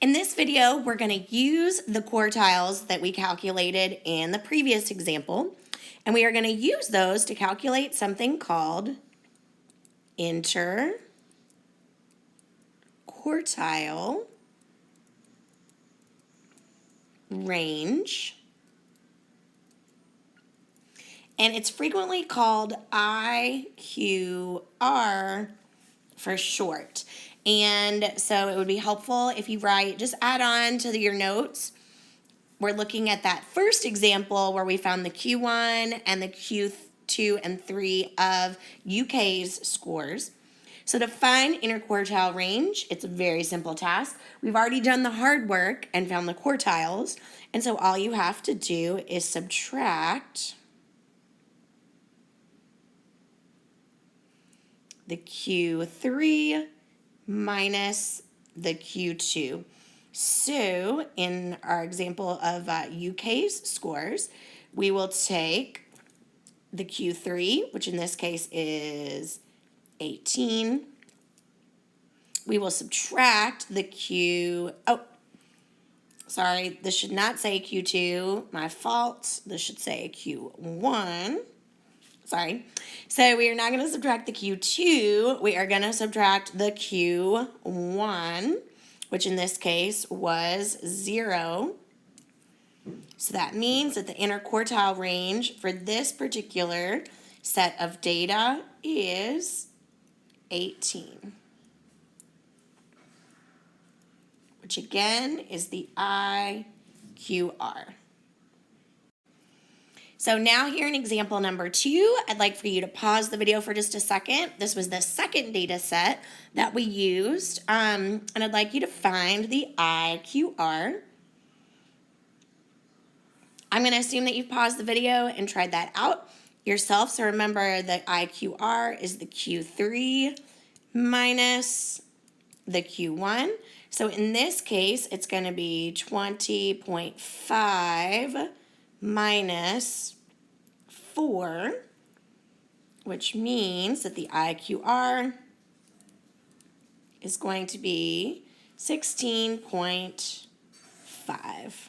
In this video, we're going to use the quartiles that we calculated in the previous example, and we are going to use those to calculate something called interquartile range. And it's frequently called IQR for short. And so it would be helpful if you write, just add on to your notes. We're looking at that first example where we found the Q1 and the Q2 and 3 of UK's scores. So to find interquartile range, it's a very simple task. We've already done the hard work and found the quartiles. And so all you have to do is subtract the Q3 minus the Q2. So in our example of UK's scores, we will take the Q3, which in this case is 18. We will subtract the this should not say Q2, my fault. This should say Q1. Sorry. So we are not going to subtract the Q2. We are going to subtract the Q1, which in this case was 0. So that means that the interquartile range for this particular set of data is 18, which again is the IQR. So now here in example number 2, I'd like for you to pause the video for just a second. This was the second data set that we used, and I'd like you to find the IQR. I'm going to assume that you've paused the video and tried that out yourself. So remember the IQR is the Q3 minus the Q1. So in this case, it's going to be 20.5 minus 4, which means that the IQR is going to be 16.5.